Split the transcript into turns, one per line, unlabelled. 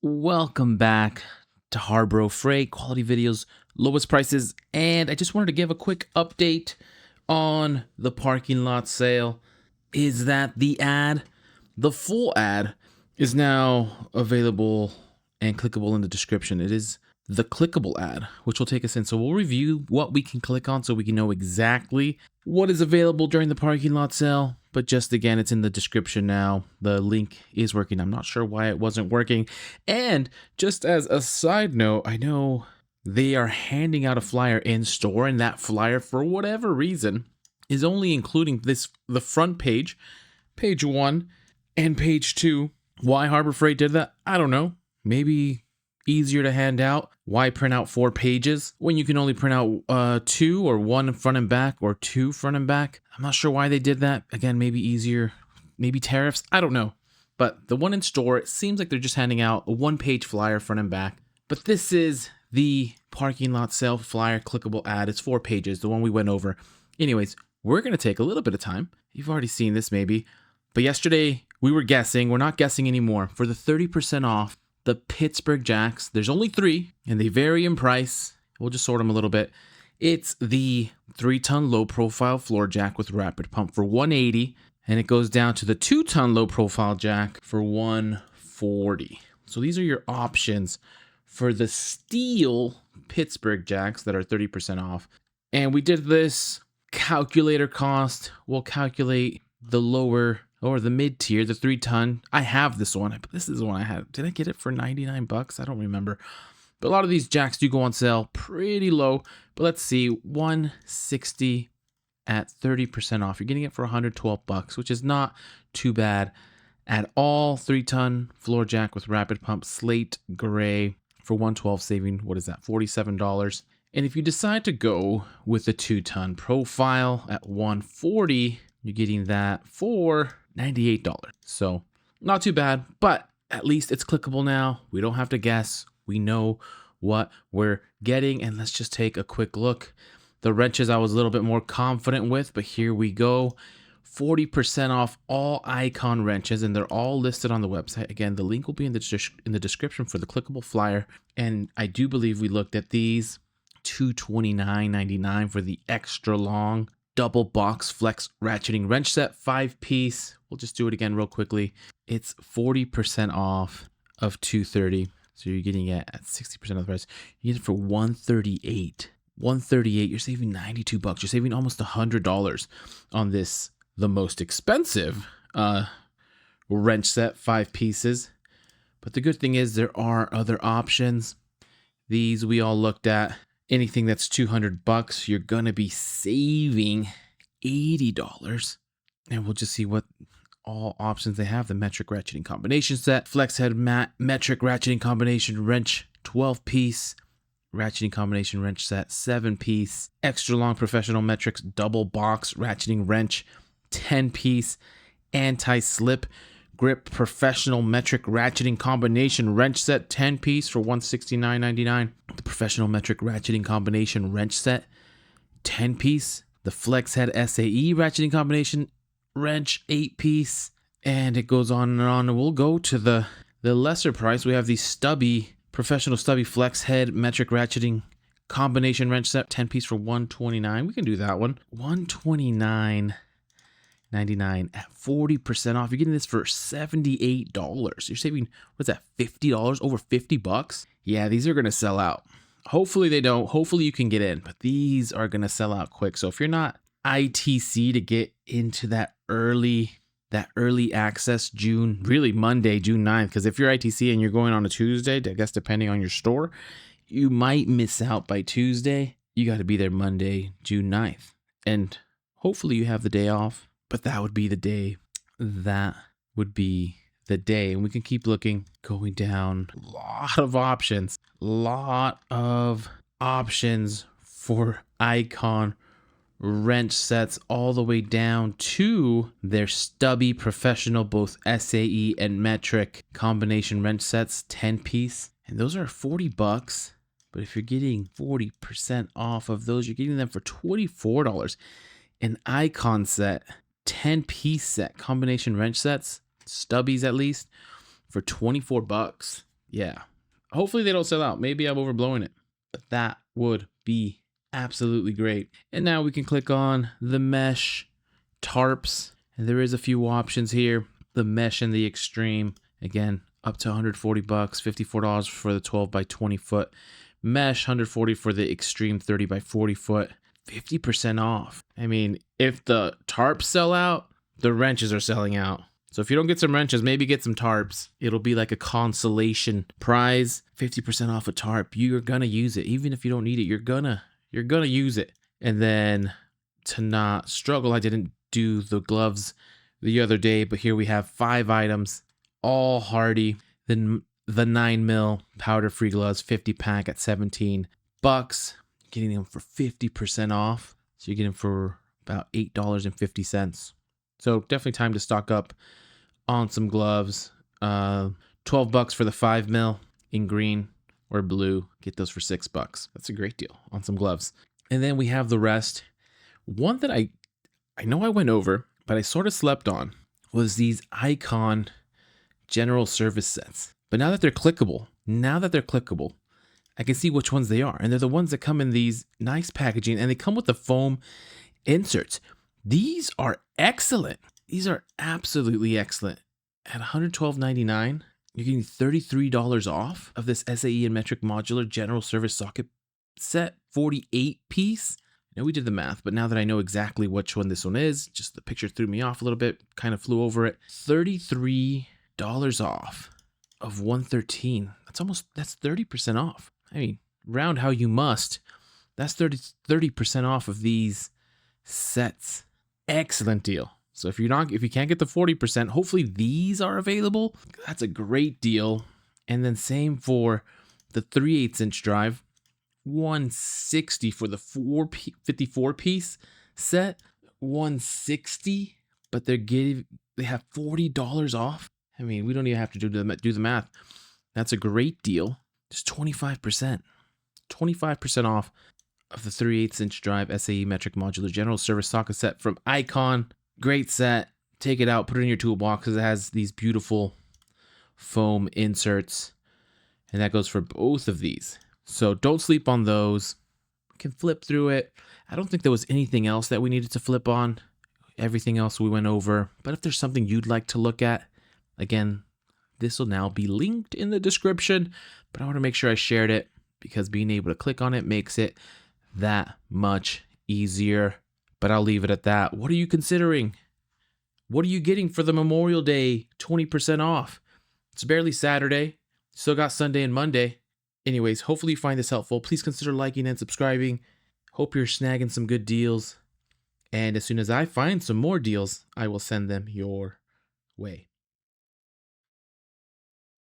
Welcome back to HARBRO Freight, quality videos, lowest prices, and I just wanted to give a quick update on the parking lot sale. Is that the full ad is now available and clickable in the description. It is the clickable ad, which will take us in. So we'll review what we can click on so we can know exactly what is available during the parking lot sale. But just again, it's in the description now. The link is working. I'm not sure why it wasn't working. And just as a side note, I know they are handing out a flyer in store, and that flyer, for whatever reason, is only including the front page, page 1, and page 2. Why Harbor Freight did that, I don't know. Maybe easier to hand out. Why print out 4 pages when you can only print out 2 or 1 front and back or 2 front and back? I'm not sure why they did that. Again, maybe easier, maybe tariffs. I don't know. But the one in store, it seems like they're just handing out a 1-page flyer front and back. But this is the parking lot sale flyer clickable ad. It's 4 pages, the one we went over. Anyways, we're going to take a little bit of time. You've already seen this maybe. But yesterday we were guessing. We're not guessing anymore. For the 30% off the Pittsburgh jacks, there's only 3 and they vary in price. We'll just sort them a little bit. It's the 3-ton low profile floor jack with rapid pump for $180, and it goes down to the 2-ton low profile jack for $140. So these are your options for the steel Pittsburgh jacks that are 30% off. And we did this calculator cost. We'll calculate the lower or the mid tier, the 3-ton. I have this one. This is the one I had. Did I get it for 99 bucks? I don't remember. But a lot of these jacks do go on sale pretty low. But let's see, 160 at 30% off. You're getting it for 112 bucks, which is not too bad at all. 3-ton floor jack with rapid pump, slate gray for 112, saving, what is that, $47. And if you decide to go with the 2-ton profile at 140, you're getting that for $98. So not too bad, but at least it's clickable now. We don't have to guess. We know what we're getting. And let's just take a quick look. The wrenches I was a little bit more confident with, but here we go. 40% off all Icon wrenches, and they're all listed on the website. Again, the link will be in the description for the clickable flyer. And I do believe we looked at these. $229.99 for the extra long double box flex ratcheting wrench set, 5-piece. We'll just do it again real quickly. It's 40% off of $230. So you're getting it at 60% of the price. You get it for $138. $138. You're saving 92 bucks. You're saving almost $100 on this, the most expensive wrench set, 5 pieces. But the good thing is there are other options. These we all looked at. Anything that's 200 bucks, you're going to be saving $80. And we'll just see what all options they have. The metric ratcheting combination set, flex head metric ratcheting combination wrench, 12-piece ratcheting combination wrench set, 7-piece, extra long professional metrics double box ratcheting wrench, 10-piece, anti-slip grip professional metric ratcheting combination wrench set, 10-piece for $169.99. The professional metric ratcheting combination wrench set, 10-piece. The flex head SAE ratcheting combination wrench, 8-piece. And it goes on and on. We'll go to the lesser price. We have the professional stubby flex head metric ratcheting combination wrench set, 10-piece for $129. We can do that one. $129.99 at 40% off. You're getting this for $78. You're saving, what's that, $50? Over 50 bucks? Yeah, these are going to sell out. Hopefully they don't. Hopefully you can get in, but these are going to sell out quick. So if you're not ITC to get into that early access Monday, June 9th, because if you're ITC and you're going on a Tuesday, I guess depending on your store, you might miss out by Tuesday. You got to be there Monday, June 9th. And hopefully you have the day off. But that would be the day. That would be the day. And we can keep looking, going down. Lot of options for Icon wrench sets, all the way down to their stubby professional, both SAE and metric combination wrench sets, 10-piece. And those are 40 bucks. But if you're getting 40% off of those, you're getting them for $24. An Icon set, 10-piece set, combination wrench sets, stubbies at least, for 24 bucks. Yeah. Hopefully they don't sell out. Maybe I'm overblowing it, but that would be absolutely great. And now we can click on the mesh tarps, and there is a few options here. The mesh and the extreme, again, up to 140 bucks, $54 for the 12 by 20 foot mesh, 140 for the extreme 30 by 40 foot, 50% off. I mean, if the tarps sell out, the wrenches are selling out. So if you don't get some wrenches, maybe get some tarps. It'll be like a consolation prize. 50% off a tarp. You're gonna use it. Even if you don't need it, you're gonna use it. And then to not struggle, I didn't do the gloves the other day, but here we have 5 items, all Hardy. Then the 9mm powder-free gloves, 50 pack at 17 bucks. Getting them for 50% off. So you're getting them for about $8.50. So definitely time to stock up on some gloves. 12 bucks for the 5mm in green or blue. Get those for $6. That's a great deal on some gloves. And then we have the rest. One that I know I went over, but I sort of slept on, was these Icon general service sets. But now that they're clickable, I can see which ones they are. And they're the ones that come in these nice packaging, and they come with the foam inserts. These are excellent. These are absolutely excellent. At $112.99, you're getting $33 off of this SAE and metric modular general service socket set, 48 piece. I know we did the math, but now that I know exactly which one this one is, just the picture threw me off a little bit, kind of flew over it. $33 off of 113. That's 30% off. I mean, round how you must. That's 30% off of these sets. Excellent deal. So if you can't get the 40%, hopefully these are available. That's a great deal. And then same for the 3/8 inch drive, $160 for the 54 piece set, $160, but they have $40 off. I mean, we don't even have to do the math. That's a great deal. Just 25% off of the 3/8 inch drive SAE metric modular general service socket set from Icon. Great set. Take it out, put it in your toolbox, because it has these beautiful foam inserts, and that goes for both of these. So don't sleep on those. We can flip through it. I don't think there was anything else that we needed to flip on. Everything else we went over. But if there's something you'd like to look at, again, this will now be linked in the description. But I want to make sure I shared it, because being able to click on it makes it that much easier. But I'll leave it at that. What are you considering? What are you getting for the Memorial Day 20% off? It's barely Saturday. Still got Sunday and Monday. Anyways, hopefully you find this helpful. Please consider liking and subscribing. Hope you're snagging some good deals. And as soon as I find some more deals, I will send them your way.